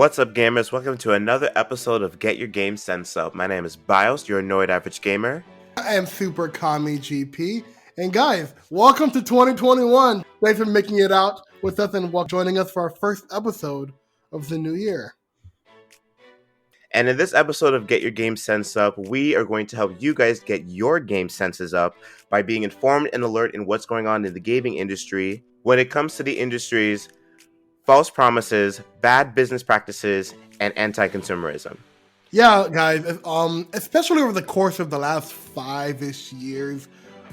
What's up, gamers? Welcome to another episode of GetUr GameSense Up. My name is Bios, your annoyed average gamer. I am Super Kami GP. And guys, welcome to 2021. Thanks for making it out with us and joining us for our first episode of the new year. And in this episode of GetUr GameSense Up, we are going to help you guys get your game senses up by being informed and alert in what's going on in the gaming industry when it comes to the industry's false promises, bad business practices, and anti-consumerism. Yeah, guys, especially over the course of the last 5-ish years,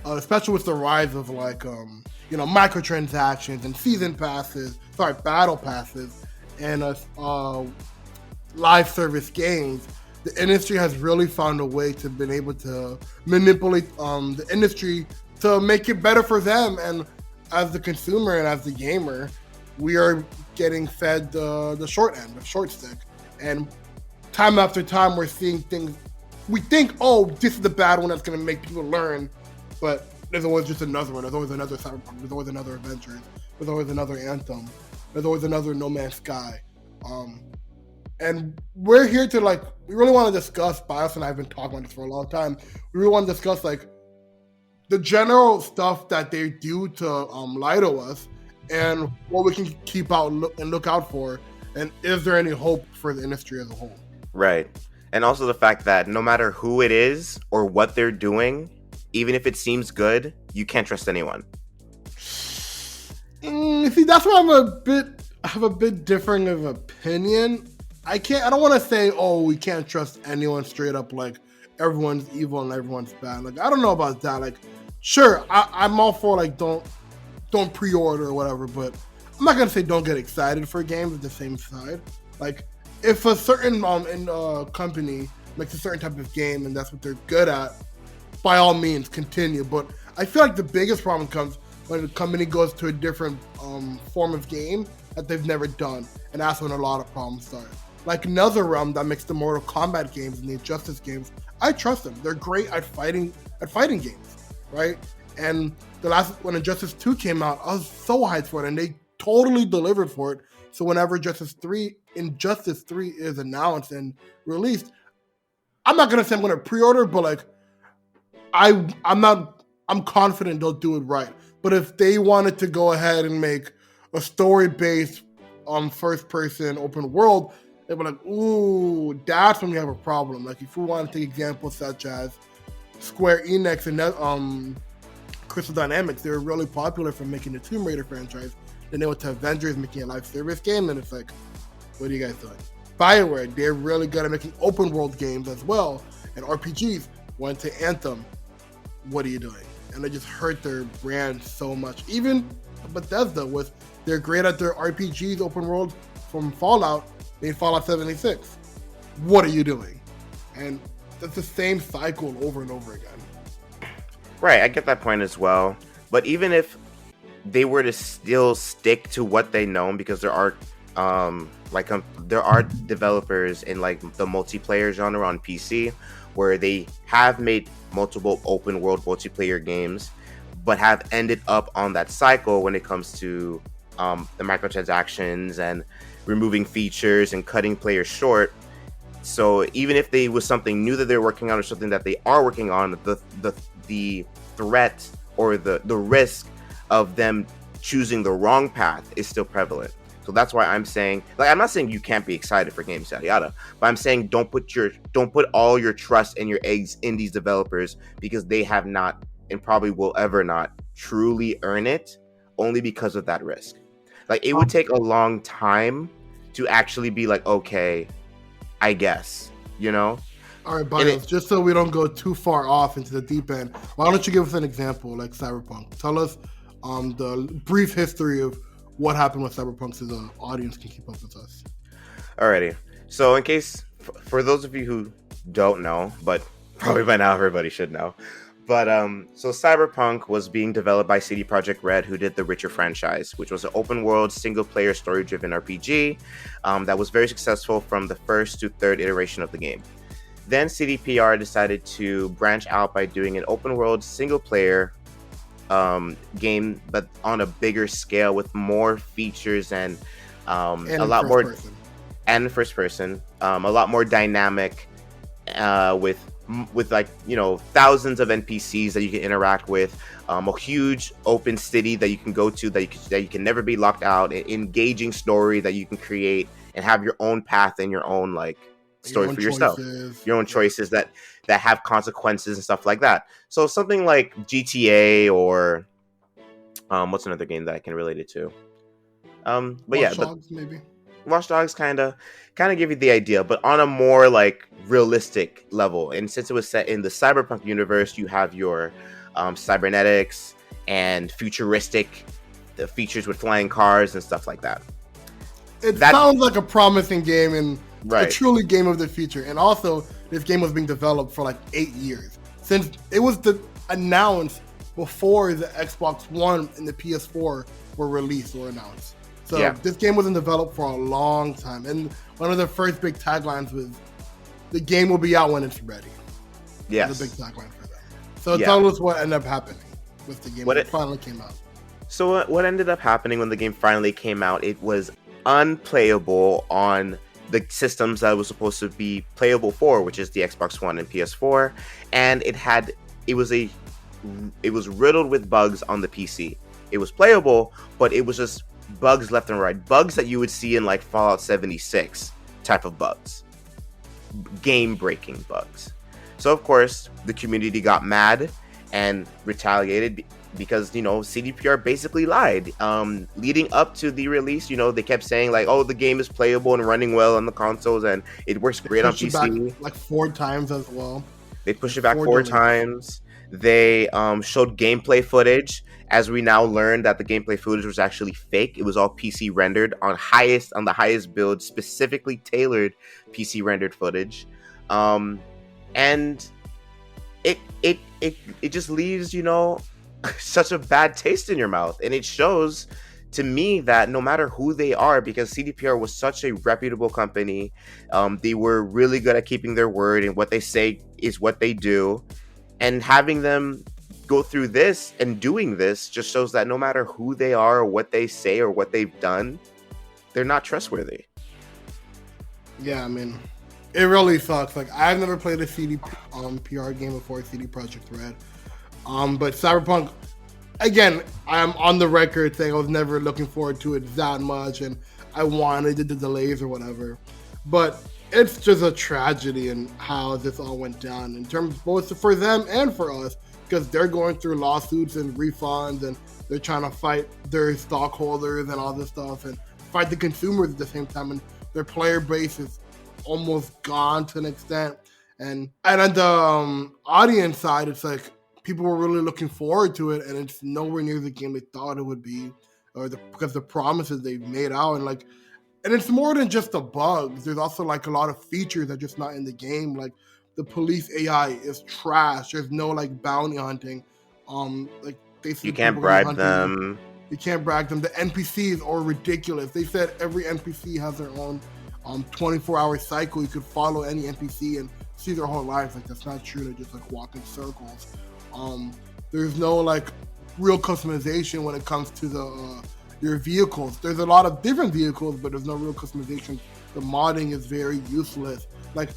especially with the rise of microtransactions and battle passes, and live service games, the industry has really found a way to been able to manipulate the industry to make it better for them. And as the consumer and as the gamer, we are getting fed the short end, the short stick. And time after time, we're seeing things. We think, oh, this is the bad one that's going to make people learn. But there's always just another one. There's always another Cyberpunk. There's always another Avengers. There's always another Anthem. There's always another No Man's Sky. And we're here to, we really want to discuss, Bios and I have been talking about this for a long time. We really want to discuss, the general stuff that they do to lie to us and what we can keep out and look out for. And is there any hope for the industry as a whole? Right. And also the fact that no matter who it is or what they're doing, even if it seems good, you can't trust anyone. See, that's why I have a bit differing of opinion. I don't want to say, oh, we can't trust anyone straight up, everyone's evil and everyone's bad. I don't know about that. Sure, I'm all for don't pre-order or whatever, but I'm not gonna say don't get excited for games at the same side. If a certain company makes a certain type of game and that's what they're good at, by all means continue. But I feel like the biggest problem comes when a company goes to a different form of game that they've never done, and that's when a lot of problems start. Another realm that makes the Mortal Kombat games and the Injustice games, I trust them. They're great at fighting games, right? And when Injustice 2 came out, I was so hyped for it, and they totally delivered for it. So whenever Injustice 3 is announced and released, I'm not gonna say I'm gonna pre-order, but I'm confident they'll do it right. But if they wanted to go ahead and make a story-based first-person open world, they'd be like, ooh, that's when we have a problem. If we want to take examples such as Square Enix and Crystal Dynamics, they were really popular for making the Tomb Raider franchise. Then they went to Avengers, making a live service game, and it's what are you guys doing? BioWare, they're really good at making open world games as well, and RPGs. Went to Anthem, what are you doing? And they just hurt their brand so much. Even Bethesda, they're great at their RPGs, open world, from Fallout, made Fallout 76. What are you doing? And that's the same cycle over and over again. Right, I get that point as well. But even if they were to still stick to what they know, because there are developers in the multiplayer genre on PC where they have made multiple open world multiplayer games, but have ended up on that cycle when it comes to the microtransactions and removing features and cutting players short. So even if they was something new that they're working on or something that they are working on, the threat or the risk of them choosing the wrong path is still prevalent. So that's why I'm saying, I'm not saying you can't be excited for games, yada yada, but I'm saying don't put all your trust and your eggs in these developers, because they have not and probably will ever not truly earn it, only because of that risk. It would take a long time to actually be okay, I guess, All right, Bios, just so we don't go too far off into the deep end, why don't you give us an example like Cyberpunk? Tell us the brief history of what happened with Cyberpunk so the audience can keep up with us. Alrighty. So in case, for those of you who don't know, but probably by now everybody should know, but so Cyberpunk was being developed by CD Projekt Red, who did the Witcher franchise, which was an open world, single player, story driven RPG that was very successful from the first to third iteration of the game. Then CDPR decided to branch out by doing an open world, single player game, but on a bigger scale with more features and a lot more. and first person, a lot more dynamic, with like, thousands of NPCs that you can interact with, a huge open city that you can go to, that you can never be locked out, an engaging story that you can create and have your own path and your own like Your story own for yourself, choices. your own Yeah. choices that have consequences and stuff like that. So something like GTA, or what's another game that I can relate it to? But yeah, Watch but Dogs, maybe. Watch Dogs kind of give you the idea, but on a more like realistic level. And since it was set in the Cyberpunk universe, you have your cybernetics and futuristic the features with flying cars and stuff like that. It That sounds like a promising game and a right, truly game of the future. And also, this game was being developed for like 8 years since it was announced before the Xbox One and the PS4 were released or announced. So yeah, this game wasn't developed for a long time. And one of the first big taglines was, "The game will be out when it's ready." That was a big yes, tagline for them. So yeah. tell us what ended up happening with the game What when it it finally came out. So what ended up happening when the game finally came out? It was unplayable on the systems that it was supposed to be playable for, which is the Xbox One and PS4, and it was a it was riddled with bugs on the PC. It was playable, but it was just bugs left and right, bugs that you would see in like Fallout 76 type of bugs, game breaking bugs. So of course the community got mad and retaliated because CDPR basically lied. Leading up to the release, they kept saying like, "Oh, the game is playable and running well on the consoles, and it works They great on pushed it back PC." like 4 times as well. They pushed Like it back four four delays. times. They showed gameplay footage. As we now learned that the gameplay footage was actually fake. It was all PC rendered on the highest build, specifically tailored PC rendered footage, and it just leaves such a bad taste in your mouth, and it shows to me that no matter who they are, because CDPR was such a reputable company, they were really good at keeping their word, and what they say is what they do, and having them go through this and doing this just shows that no matter who they are or what they say or what they've done, they're not trustworthy. Yeah, I mean, it really sucks. Like, I've never played a CD PR game before, CD Projekt Red. But Cyberpunk, again, I'm on the record saying I was never looking forward to it that much, and I wanted the delays or whatever. But it's just a tragedy in how this all went down in terms both for them and for us, because they're going through lawsuits and refunds, and they're trying to fight their stockholders and all this stuff, and fight the consumers at the same time, and their player base is almost gone to an extent. And on the audience side, it's like people were really looking forward to it, and it's nowhere near the game they thought it would be, because the promises they've made out, and it's more than just the bugs. There's also like a lot of features that are just not in the game. Like the police AI is trash. There's no like bounty hunting. Like they see You can't people getting bribe hunted. them. You can't brag them. The NPCs are ridiculous. They said every NPC has their own 24-hour cycle. You could follow any NPC and see their whole lives. Like that's not true. They just like walk in circles. There's no like real customization when it comes to the your vehicles. There's a lot of different vehicles, but there's no real customization. The modding is very useless. Like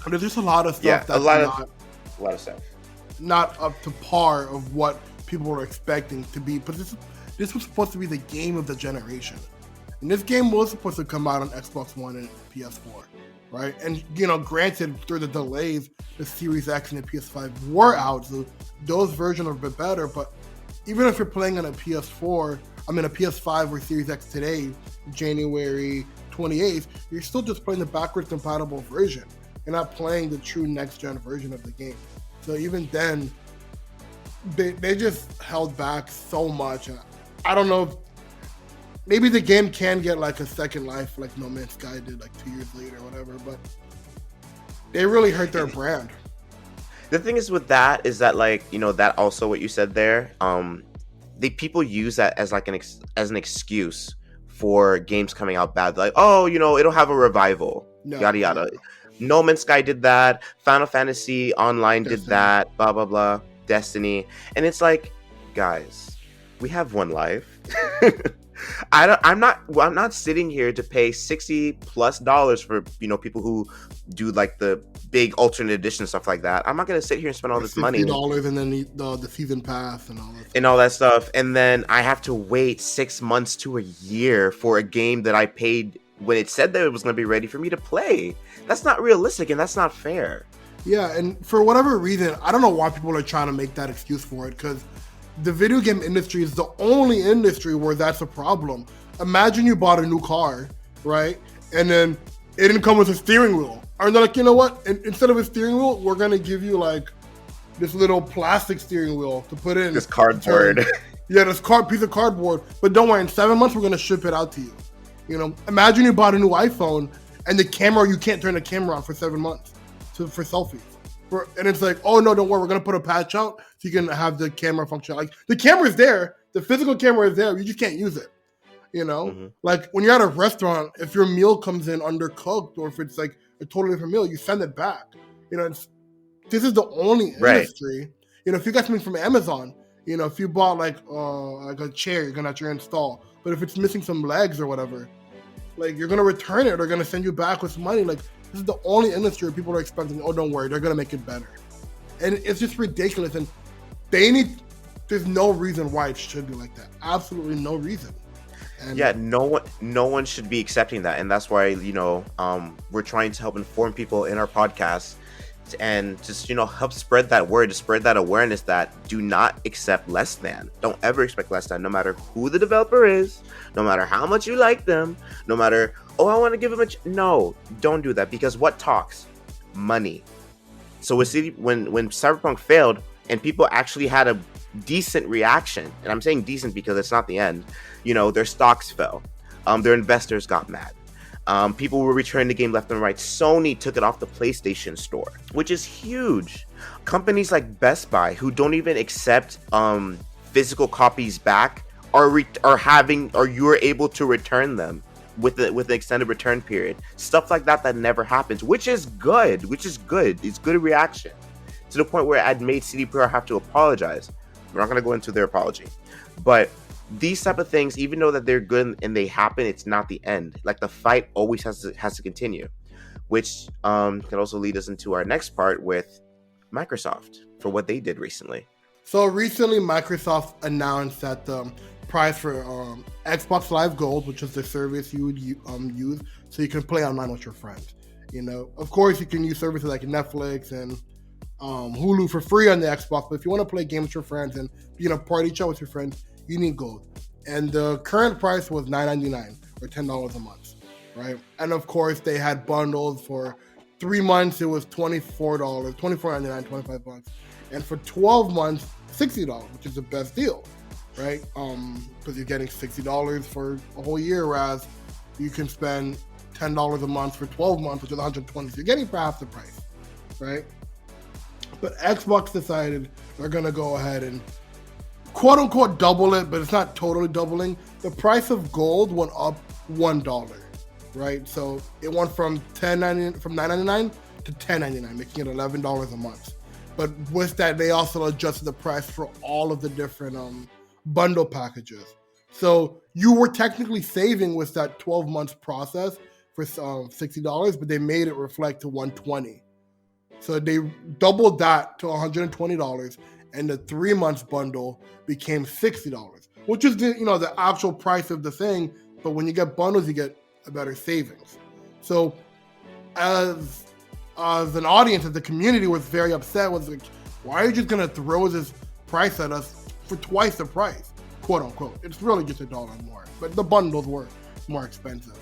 there's just a lot of stuff Yeah, that's a lot of stuff. not up to par of what people were expecting to be. But this was supposed to be the game of the generation, and this game was supposed to come out on Xbox One and PS4, right? And granted, through the delays, the Series X and the PS5 were out, so those versions are a bit better. But even if you're playing on a PS4, I mean a PS5 or Series X today, January 28th, you're still just playing the backwards compatible version. You're not playing the true next-gen version of the game. So even then, they just held back so much. I don't know if maybe the game can get like a second life like No Man's Sky did like 2 years later or whatever, but they really hurt their brand. The thing is with that is that like that also what you said there, the people use that as like as an excuse for games coming out bad, like, oh, it'll have a revival, yada yada. No Man's Sky did that, Final Fantasy Online did that, blah blah blah, Destiny. And it's like, guys, we have one life. I'm not sitting here to pay $60+ for people who do like the big alternate edition stuff like that. I'm not gonna sit here and spend all Or this $60 money and then the season pass and all that and stuff. all that stuff, and then I have to wait 6 months to a year for a game that I paid when it said that it was gonna be ready for me to play. That's not realistic, and that's not fair. Yeah, and for whatever reason, I don't know why people are trying to make that excuse for it, because the video game industry is the only industry where that's a problem. Imagine you bought a new car, right? And then it didn't come with a steering wheel. And they're like, you know what? Instead of a steering wheel, we're going to give you like this little plastic steering wheel to put in. This cardboard. Yeah, this piece of cardboard. But don't worry, in 7 months, we're going to ship it out to you. Imagine you bought a new iPhone and the camera, you can't turn the camera on for 7 months for selfies. And it's like, oh no, don't worry, we're gonna put a patch out so you can have the camera function. Like the camera's there, the physical camera is there, you just can't use it. Mm-hmm. Like when you're at a restaurant, if your meal comes in undercooked or if it's like a totally different meal, you send it back. This is the only industry. If you got something from Amazon, if you bought like a chair, you're gonna have to install. But if it's missing some legs or whatever, like you're gonna return it or they're gonna send you back with money. Like this is the only industry where people are expecting, oh, don't worry, they're gonna make it better. And it's just ridiculous. And there's no reason why it should be like that. Absolutely no reason. And yeah, no one should be accepting that, and that's why we're trying to help inform people in our podcast and just help spread that word, to spread that awareness that do not accept less than. Don't ever expect less than, no matter who the developer is, no matter how much you like them, no matter I want to give them no, don't do that, because what talks? Money. So when Cyberpunk failed and people actually had a decent reaction, and I'm saying decent because it's not the end, their stocks fell, their investors got mad, people were returning the game left and right. Sony took it off the PlayStation Store, which is huge. Companies like Best Buy, who don't even accept physical copies back, are you're able to return them with an extended return period. Stuff like that never happens, which is good. It's good reaction, to the point where I'd made CD Projekt have to apologize. We're not going to go into their apology, but these type of things, even though that they're good and they happen, it's not the end. Like the fight always has to continue, which can also lead us into our next part with Microsoft for what they did recently. So recently, Microsoft announced that the price for Xbox Live Gold, which is the service you would use so you can play online with your friends. Of course, you can use services like Netflix and Hulu for free on the Xbox, but if you want to play games with your friends and be in a party chat with your friends, you need gold. And the current price was $9.99 or $10 a month, right? And of course, they had bundles for 3 months. It was $24.99, $25. And for 12 months, $60, which is the best deal, right? Because you're getting $60 for a whole year, whereas you can spend $10 a month for 12 months, which is $120. So you're getting for half the price, right? But Xbox decided they're going to go ahead and quote unquote double it, but it's not totally doubling. The price of gold went up $1, right? So it went from $9.99 to $10.99, making it $11 a month. But with that, they also adjusted the price for all of the different bundle packages. So you were technically saving with that 12 months process for $60, but they made it reflect to $120. So they doubled that to $120, and the 3 months bundle became $60, which is the actual price of the thing. But when you get bundles, you get a better savings. So as an audience, as the community was very upset, was like, why are you just gonna throw this price at us for twice the price, quote unquote? It's really just $1 more, but the bundles were more expensive,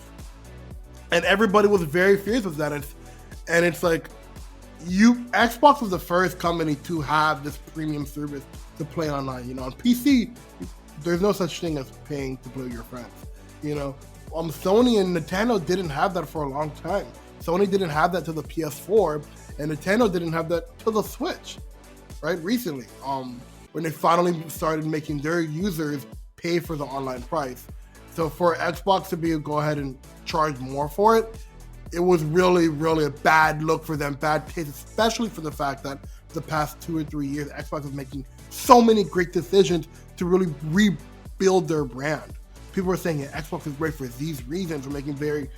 and everybody was very furious with that. And it's like, Xbox was the first company to have this premium service to play online. On PC, there's no such thing as paying to play with your friends. Sony and Nintendo didn't have that for a long time. Sony didn't have that to the PS4, and Nintendo didn't have that to the Switch, right? Recently, when they finally started making their users pay for the online price. So for Xbox to go ahead and charge more for it, it was really, really a bad look for them, bad taste, especially for the fact that the past 2 or 3 years, Xbox was making so many great decisions to really rebuild their brand. people are saying Xbox is great for these reasons. We're making very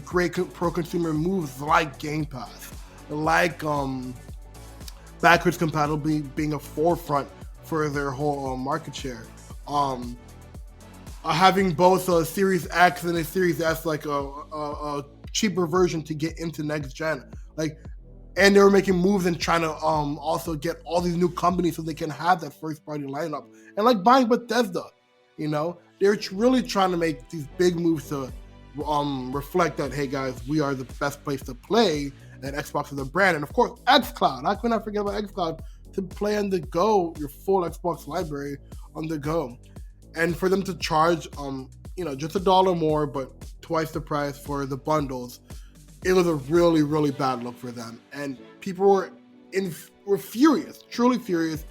great pro-consumer moves like Game Pass, like backwards compatibility being a forefront for their whole market share. Having both a Series X and a Series S, like a cheaper version to get into next gen, like, and they were making moves and trying to also get all these new companies so they can have that first party lineup, and like buying Bethesda, they're really trying to make these big moves to reflect that, hey guys, we are the best place to play, and Xbox is a brand, and of course xCloud. I could not forget about xCloud to play on the go, your full Xbox library on the go. And for them to charge, just $1 more, but twice the price for the bundles, it was a really, really bad look for them. And people were furious, truly furious.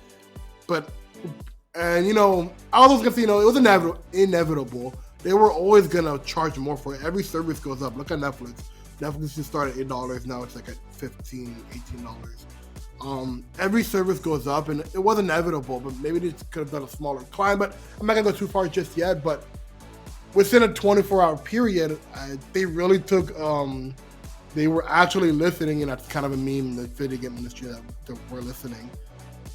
But, I was gonna say, it was inevitable. They were always gonna charge more for it. Every service goes up. Look at Netflix. Netflix just started at $8. Now it's like at $15, $18. Every service goes up, and it was inevitable, but maybe they could have done a smaller climb. But I'm not gonna go too far just yet. But within a 24-hour period, they really took. They were actually listening, and that's kind of a meme in the video game industry that we're listening.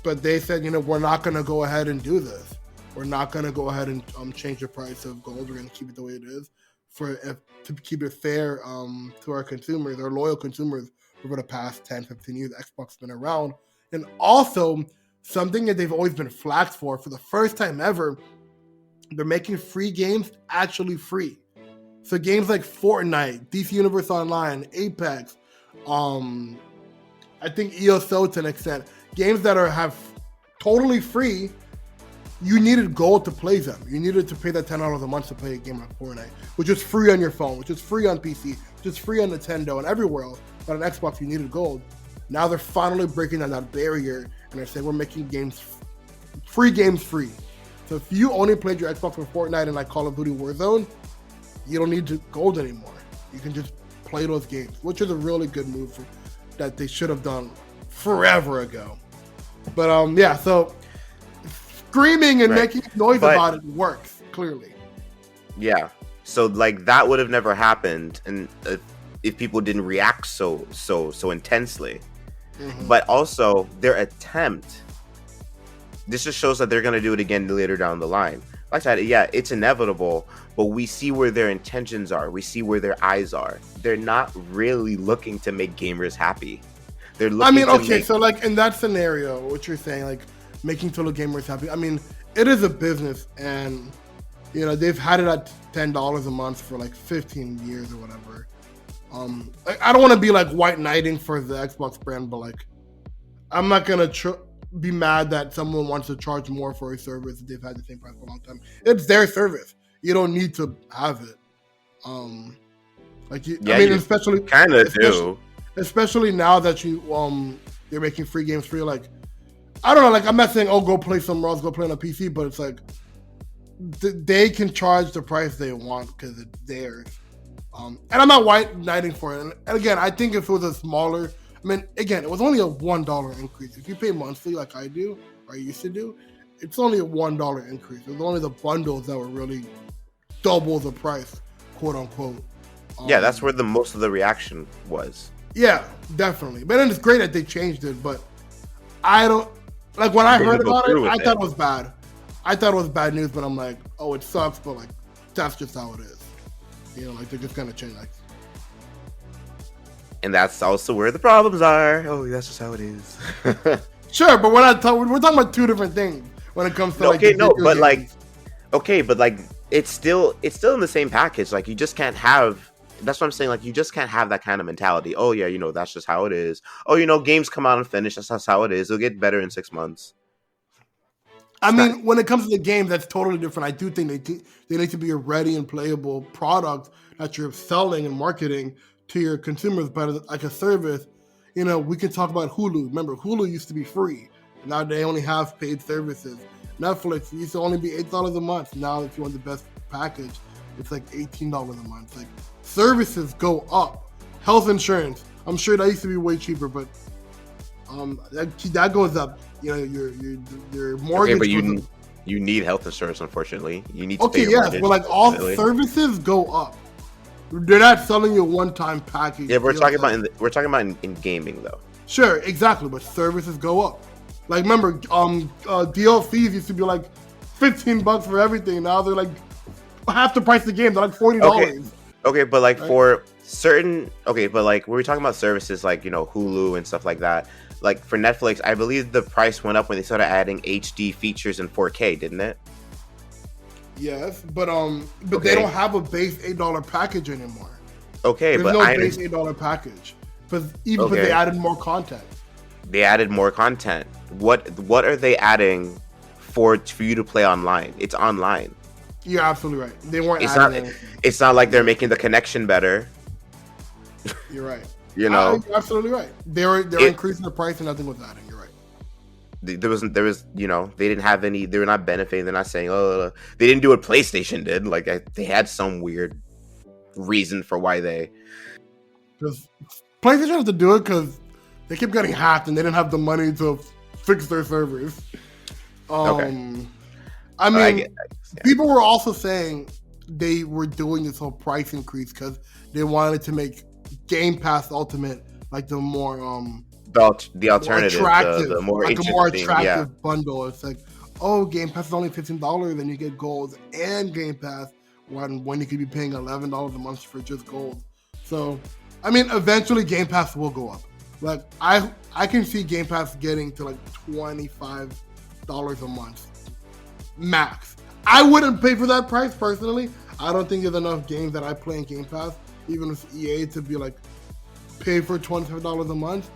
But they said, we're not gonna go ahead and do this. We're not gonna go ahead and change the price of gold. We're gonna keep it the way it is to keep it fair to our consumers, our loyal consumers. Over the past 10, 15 years, Xbox has been around. And also, something that they've always been flagged for the first time ever, they're making free games actually free. So games like Fortnite, DC Universe Online, Apex, I think ESO to an extent, games that have totally free, you needed gold to play them. You needed to pay that $10 a month to play a game like Fortnite, which is free on your phone, which is free on PC, which is free on Nintendo and everywhere else. But on Xbox, you needed gold. Now they're finally breaking down that barrier, and they're saying we're making free games free. So if you only played your Xbox for Fortnite and like Call of Duty Warzone, you don't need gold anymore. You can just play those games, which is a really good move that they should have done forever ago. But so screaming and making noise about it works clearly. Yeah. So like that would have never happened, and if people didn't react so intensely. Mm-hmm. But also their attempt, this just shows that they're going to do it again later down the line. Like I said, yeah, it's inevitable, but we see where their intentions are. We see where their eyes are. They're not really looking to make gamers happy. They're looking so like in that scenario, what you're saying, like making fellow gamers happy, I mean, it is a business, and they've had it at $10 a month for like 15 years or whatever. I don't want to be like white knighting for the Xbox brand, but like I'm not gonna be mad that someone wants to charge more for a service that they've had the same price for a long time. It's their service. You don't need to have it. Especially kind of do. Especially now that they're making free games free. Like, I don't know. Like, I'm not saying, go play somewhere else, go play on a PC, but it's like they can charge the price they want because it's theirs. And I'm not white knighting for it. And again, I think if it was a smaller, it was only a $1 increase. If you pay monthly like I do, or I used to do, it's only a $1 increase. It was only the bundles that were really double the price, quote unquote. Yeah, that's where the most of the reaction was. Yeah, definitely. But then it's great that they changed it, but I don't, like when I heard about it, I thought it was bad. I thought it was bad news, but I'm like, oh, it sucks, but like, that's just how it is. Like they're just gonna change, like. And that's also where the problems are. Oh, that's just how it is. Sure, but we're talking about two different things when it comes to it's still in the same package. Like you just can't have. That's what I'm saying. Like you just can't have that kind of mentality. Oh yeah, that's just how it is. Oh, games come out and finish. That's how it is. It'll get better in 6 months. When it comes to the game, that's totally different. I do think they need to be a ready and playable product that you're selling and marketing to your consumers, but like a service. We can talk about Hulu. Remember, Hulu used to be free. Now they only have paid services. Netflix used to only be $8 a month. Now, if you want the best package, it's like $18 a month. Like services go up. Health insurance, I'm sure that used to be way cheaper, but that goes up. Your mortgage. Okay, You need health insurance, unfortunately. You need to pay Okay, your yes, mortgage, but like all unfortunately. services go up. They're not selling you a one-time package. Yeah, we're deal talking about that- we're talking about in gaming though. Sure, exactly, but services go up. Like remember, DLCs used to be like $15 for everything. Now they're like half the price of the game. They're like $40. Okay, but like Right? for certain, okay, but like when we're talking about services like Hulu and stuff like that, like for Netflix, I believe the price went up when they started adding HD features in 4K, didn't it? Yes, but they Okay. don't have a base $8 package anymore. Okay, There's but no I base $8 package, because Okay. they added more content. they added more content. What are they adding for you to play online? It's online. You're absolutely right. They weren't It's not. adding anything. It's not like they're making the connection better. You're right. You know, You're absolutely right. They're It- increasing the price and nothing was adding. You're right. there was they didn't have any. They were not benefiting. They're not saying, oh, they didn't do what PlayStation did. Like they had some weird reason for why they. Because PlayStation had to do it because they kept getting hacked and they didn't have the money to fix their servers. Okay. I mean, I get- yeah. people were also saying they were doing this whole price increase because they wanted to make Game Pass Ultimate like the more The alternative, attractive, the more like a more interesting, attractive yeah. bundle. It's like, oh, Game Pass is only $15, and you get gold and Game Pass when you could be paying $11 a month for just gold. So, I mean, eventually Game Pass will go up. Like I can see Game Pass getting to like $25 a month max. I wouldn't pay for that price personally. I don't think there's enough games that I play in Game Pass, even with EA, to be like pay for $25 a month.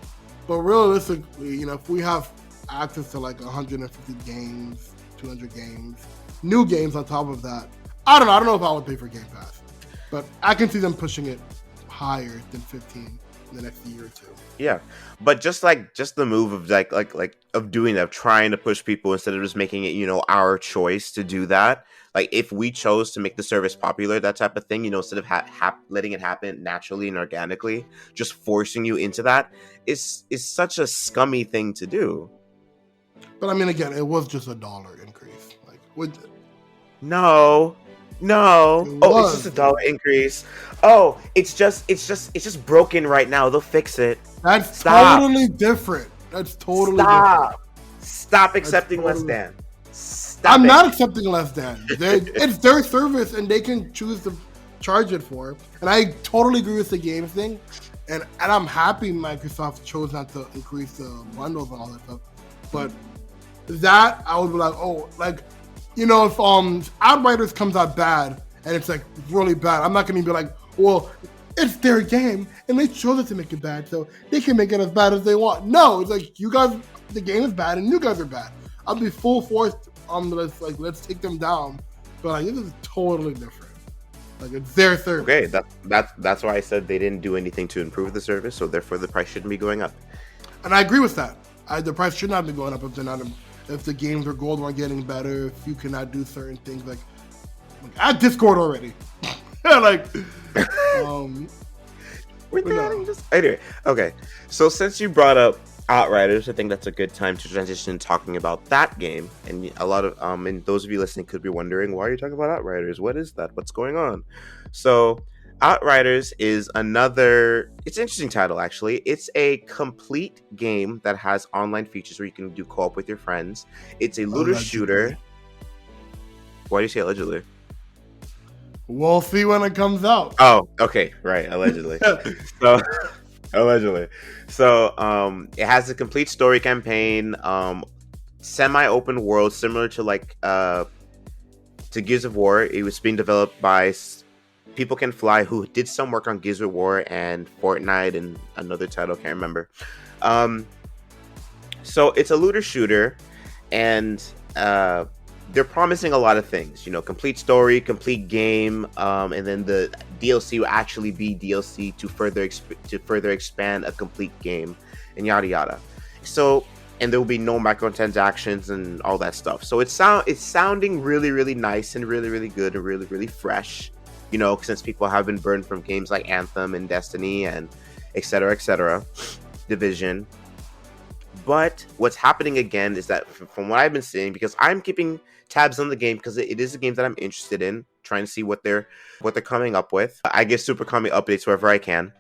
But realistically, if we have access to like 150 games, 200 games, new games on top of that, I don't know if I would pay for Game Pass, but I can see them pushing it higher than 15 in the next year or two. Yeah, but just the move of like of doing that, of trying to push people instead of just making it our choice to do that. Like if we chose to make the service popular, that type of thing, instead of letting it happen naturally and organically, just forcing you into that is such a scummy thing to do. But I mean, again, it was just $1 increase. Like, No. Oh, it's just $1 increase. Oh, it's just broken right now. They'll fix it. That's Stop. totally different. That's totally different. Stop accepting less totally- than. Stop I'm it. not accepting less than. It's their service, and they can choose to charge it for. And I totally agree with the game thing. And I'm happy Microsoft chose not to increase the bundles and all that stuff. But that, I would be like, oh, like, if Outriders comes out bad and it's like really bad, I'm not going to be like, well, it's their game and they chose it to make it bad, so they can make it as bad as they want. No, it's like, you guys, the game is bad and you guys are bad. I'll be full force. Let's take them down. But like, this is totally different. Like, it's their service. Okay, that's why I said they didn't do anything to improve the service, so therefore the price shouldn't be going up. And I agree with that. The price should not be going up if the games or gold aren't getting better. If you cannot do certain things, like add Discord already. Anyway, okay. So since you brought up Outriders, I think that's a good time to transition talking about that game. And a lot of and those of you listening could be wondering, why are you talking about Outriders? What is that? What's going on? So Outriders is it's an interesting title actually. It's a complete game that has online features where you can do co-op with your friends. It's a looter shooter. Why do you say allegedly? We'll see when it comes out. Oh, okay, right, allegedly. Allegedly. So, it has a complete story campaign, semi-open world, similar to Gears of War. It was being developed by People Can Fly, who did some work on Gears of War and Fortnite and another title, can't remember. So it's a looter shooter, and they're promising a lot of things, complete story, complete game, and then the DLC will actually be DLC to further expand a complete game, and yada yada. So, and there will be no microtransactions and all that stuff. So it's sounding really, really nice and really, really good and really, really fresh, since people have been burned from games like Anthem and Destiny and etc., Division. But what's happening again is that from what I've been seeing, because I'm keeping tabs on the game because it is a game that I'm interested in, trying to see what they're coming up with. I give Super Kami updates wherever I can.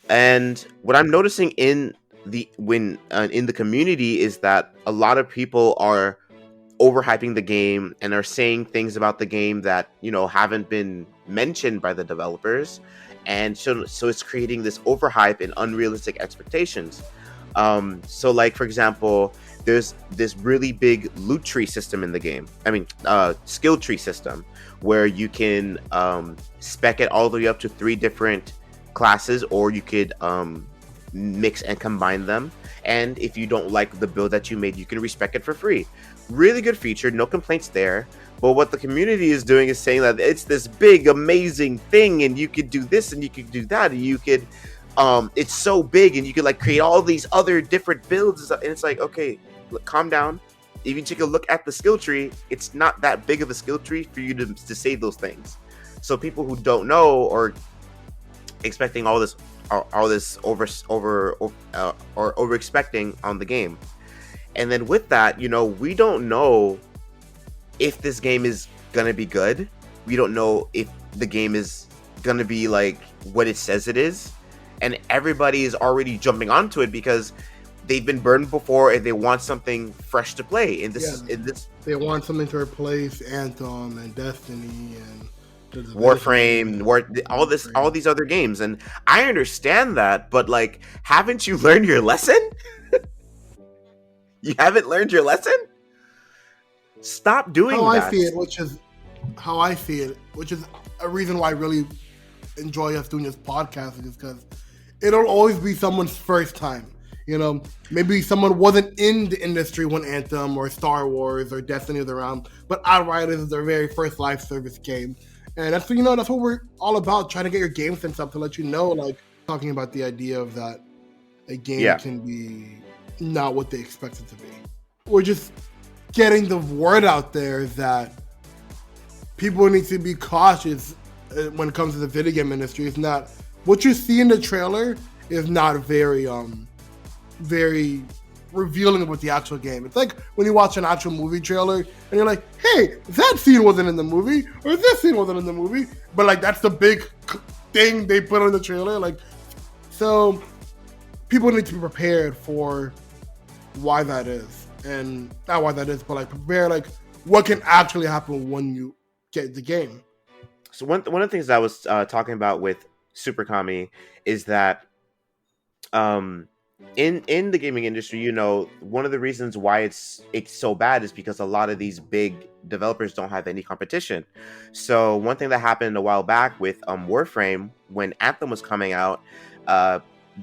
And what I'm noticing in the community is that a lot of people are overhyping the game and are saying things about the game that haven't been mentioned by the developers, and so it's creating this overhype and unrealistic expectations. So like for example, there's this really big loot tree system in the game. I mean, skill tree system where you can spec it all the way up to 3 different classes, or you could mix and combine them. And if you don't like the build that you made, you can respec it for free. Really good feature, no complaints there. But what the community is doing is saying that it's this big, amazing thing, and you could do this and you could do that, and you could, it's so big, and you could like create all these other different builds. And it's like, okay, look, calm down. If you take a look at the skill tree, it's not that big of a skill tree for you to say those things. So people who don't know or expecting all this over expecting on the game. And then with that, we don't know if this game is gonna be good. We don't know if the game is gonna be like what it says it is. And everybody is already jumping onto it because they've been burned before and they want something fresh to play. And they want something to replace Anthem and Destiny and Warframe, all these other games. And I understand that, but like, haven't you learned your lesson? You haven't learned your lesson? Stop doing that. How I see it, which is a reason why I really enjoy us doing this podcast, is because it'll always be someone's first time. Maybe someone wasn't in the industry when Anthem or Star Wars or Destiny was around, but Outriders is their very first live service game. And that's what we're all about, trying to get your game sense up to let you know, like talking about the idea of that a game can be not what they expect it to be. We're just getting the word out there that people need to be cautious when it comes to the video game industry. It's not what you see in the trailer is not very very revealing about the actual game. It's like when you watch an actual movie trailer and you're like, hey, that scene wasn't in the movie, or this scene wasn't in the movie, but like that's the big thing they put on the trailer. Like, so people need to be prepared for why that is, and not why that is, but like prepare like what can actually happen when you get the game. So one of the things that I was talking about with Super Kami is that in the gaming industry, one of the reasons why it's so bad is because a lot of these big developers don't have any competition. So one thing that happened a while back with Warframe, when Anthem was coming out,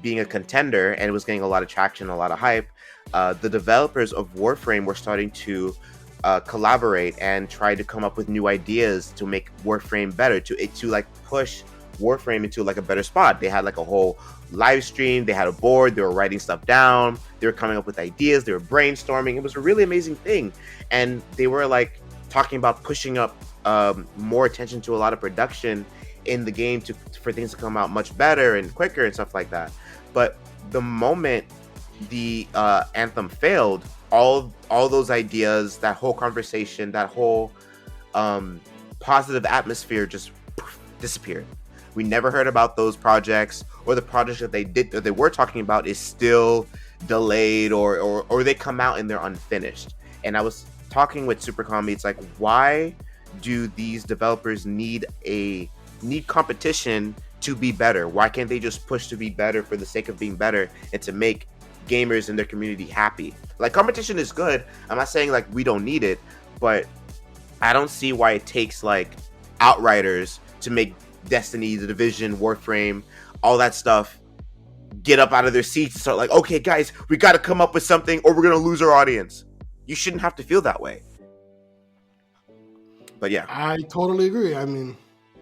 being a contender and it was getting a lot of traction, a lot of hype, the developers of Warframe were starting to collaborate and try to come up with new ideas to make Warframe better, to like push Warframe into like a better spot. They had like a whole live stream, they had a board, they were writing stuff down, they were coming up with ideas, they were brainstorming. It was a really amazing thing. And they were like talking about pushing up more attention to a lot of production in the game for things to come out much better and quicker and stuff like that. But the moment the Anthem failed, all those ideas, that whole conversation, that whole positive atmosphere just disappeared. We never heard about those projects, or the projects that they were talking about is still delayed, or they come out and they're unfinished. And I was talking with Super Kami, it's like, why do these developers need competition to be better? Why can't they just push to be better for the sake of being better and to make gamers in their community happy? Like, competition is good. I'm not saying like we don't need it, but I don't see why it takes like Outriders to make Destiny, The Division, Warframe, all that stuff get up out of their seats and start like, okay guys, we got to come up with something or we're gonna lose our audience. You shouldn't have to feel that way. But yeah, I totally agree. I mean,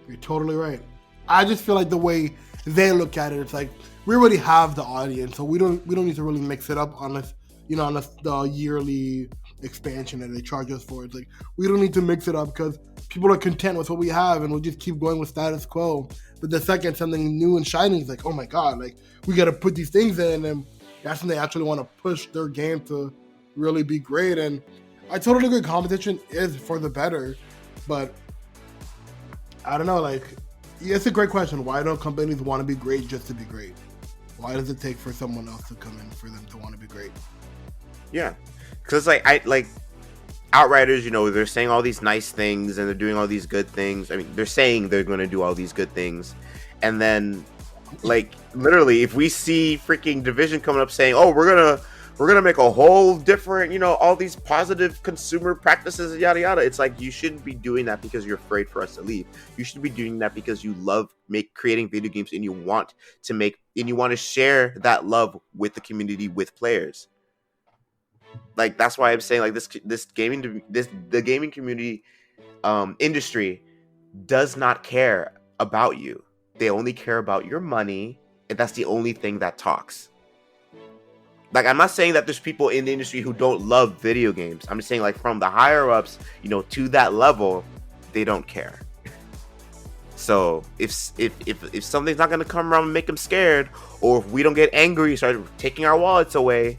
you're totally right. I just feel like the way they look at it, it's like we already have the audience, so we don't need to really mix it up unless the yearly expansion that they charge us for. It's like we don't need to mix it up because people are content with what we have, and we'll just keep going with status quo. But the second something new and shiny is like, oh my god, like we got to put these things in, and that's when they actually want to push their game to really be great. And I totally agree, competition is for the better, but I don't know, like, it's a great question. Why don't companies want to be great just to be great? Why does it take for someone else to come in for them to want to be great? Yeah, because like Outriders, you know, they're saying all these nice things and they're doing all these good things. I mean, they're saying they're going to do all these good things, and then like literally, if we see freaking Division coming up saying, "Oh, we're gonna make a whole different, you know, all these positive consumer practices, yada yada," it's like you shouldn't be doing that because you're afraid for us to leave. You should be doing that because you love creating video games and you want to share that love with the community, with players. Like that's why I'm saying like the gaming community industry does not care about you. They only care about your money, and that's the only thing that talks. Like, I'm not saying that there's people in the industry who don't love video games. I'm just saying, like, from the higher ups, you know, to that level, they don't care. So if something's not gonna come around and make them scared, or if we don't get angry, start taking our wallets away,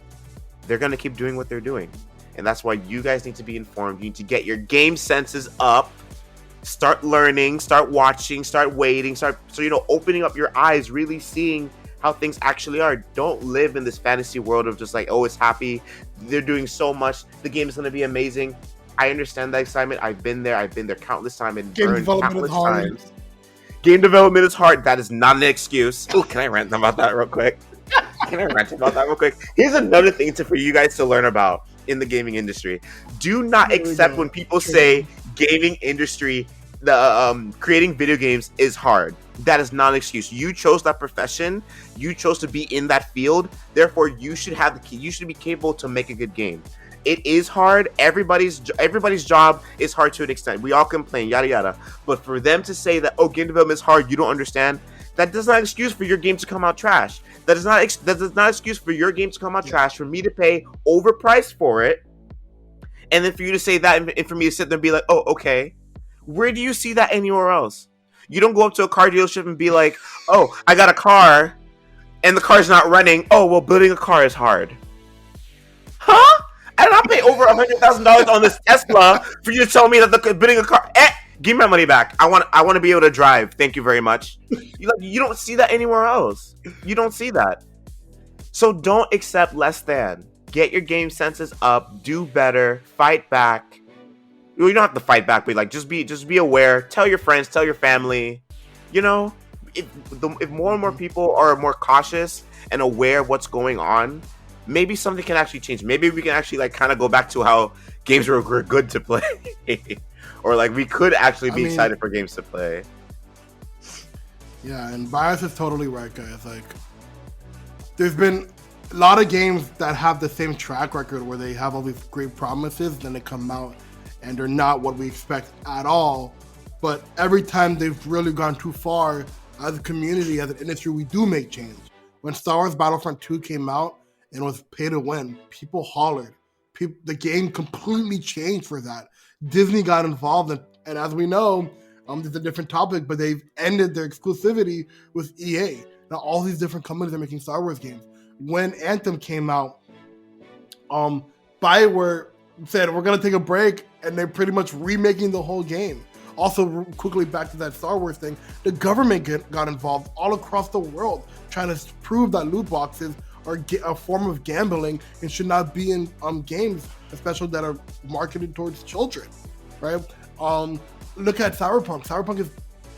they're gonna keep doing what they're doing. And that's why you guys need to be informed. You need to get your game senses up. Start learning, start watching, start waiting, opening up your eyes, really seeing how things actually are. Don't live in this fantasy world of just like, oh, it's happy, they're doing so much, the game is going to be amazing. I understand that excitement. I've been there countless times and Game burned development countless is hard. times. Game development is hard. That is not an excuse. Oh, can I rant about that real quick? Here's another thing for you guys to learn about in the gaming industry. Do not accept when people say gaming industry, the creating video games is hard. That is not an excuse. You chose that profession. You chose to be in that field. Therefore, you should be capable to make a good game. It is hard. Everybody's job is hard to an extent. We all complain, yada yada. But for them to say that, oh, game development is hard, you don't understand, that does not excuse for your game to come out trash. That does not excuse for your game to come out trash, for me to pay overpriced for it, and then for you to say that, and for me to sit there and be like, oh, okay. Where do you see that anywhere else? You don't go up to a car dealership and be like, oh, I got a car, and the car's not running. Oh, well, building a car is hard. Huh? I did not pay over $100,000 on this Tesla for you to tell me that building a car... give me my money back. I want to be able to drive. Thank you very much. You don't see that anywhere else. You don't see that. So don't accept less than. Get your game senses up. Do better. Fight back. You don't have to fight back, but like just be aware. Tell your friends. Tell your family. You know, if more and more people are more cautious and aware of what's going on, maybe something can actually change. Maybe we can actually like kind of go back to how games were good to play. Or like we could actually be excited for games to play. Yeah, and Bias is totally right, guys. Like, there's been a lot of games that have the same track record where they have all these great promises, then they come out and they're not what we expect at all. But every time they've really gone too far, as a community, as an industry, we do make change. When Star Wars Battlefront 2 came out and was pay to win, people hollered. The game completely changed for that. Disney got involved, and as we know, it's a different topic, but they've ended their exclusivity with EA. Now all these different companies are making Star Wars games. When Anthem came out, BioWare said, we're going to take a break, and they're pretty much remaking the whole game. Also, quickly back to that Star Wars thing, the government got involved all across the world, trying to prove that loot boxes are a form of gambling and should not be in games, especially that are marketed towards children, right? Look at Cyberpunk. Cyberpunk is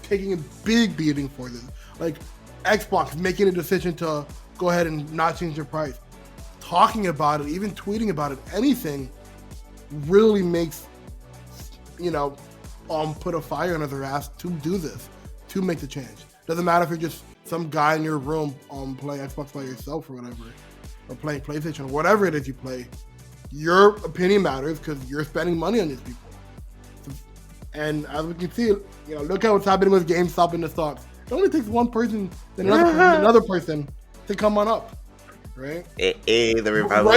taking a big beating for this. Like, Xbox making a decision to go ahead and not change their price. Talking about it, even tweeting about it, anything really makes, put a fire under their ass to do this, to make the change. Doesn't matter if you're just some guy in your room playing Xbox by yourself or whatever, or playing PlayStation, or whatever it is you play. Your opinion matters because you're spending money on these people. And as we can see, look at what's happening with GameStop in the stocks. It only takes one person, then another person to come on up, right? The revival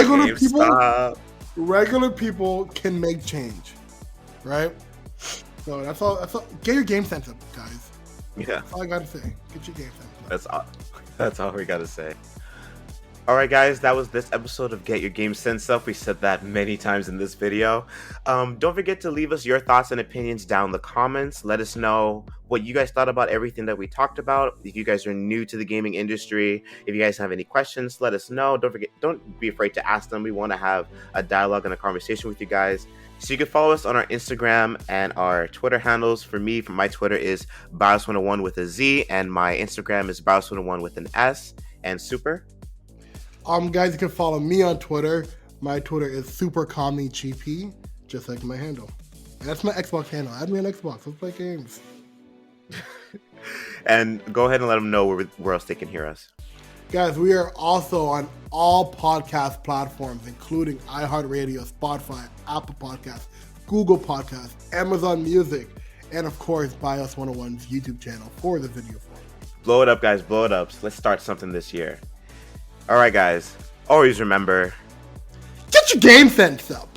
regular people can make change, right? So that's all. Get your game sense up, guys. Yeah. That's all I gotta say. Get your game sense up. That's all we gotta say. All right, guys, that was this episode of Get Your Game Sense Up. We said that many times in this video. Don't forget to leave us your thoughts and opinions down in the comments. Let us know what you guys thought about everything that we talked about. If you guys are new to the gaming industry, if you guys have any questions, let us know. Don't be afraid to ask them. We want to have a dialogue and a conversation with you guys. So you can follow us on our Instagram and our Twitter handles. For my Twitter is Bios101 with a Z, and my Instagram is Bios101 with an S. And Super. Guys, you can follow me on Twitter. My Twitter is SuperCommyGP, just like my handle. And that's my Xbox handle. Add me on Xbox. Let's play games. And go ahead and let them know where else they can hear us. Guys, we are also on all podcast platforms, including iHeartRadio, Spotify, Apple Podcasts, Google Podcasts, Amazon Music, and of course, Bios 101's YouTube channel for the video form. Blow it up, guys. Blow it up. Let's start something this year. All right, guys. Always remember, get your game sense up.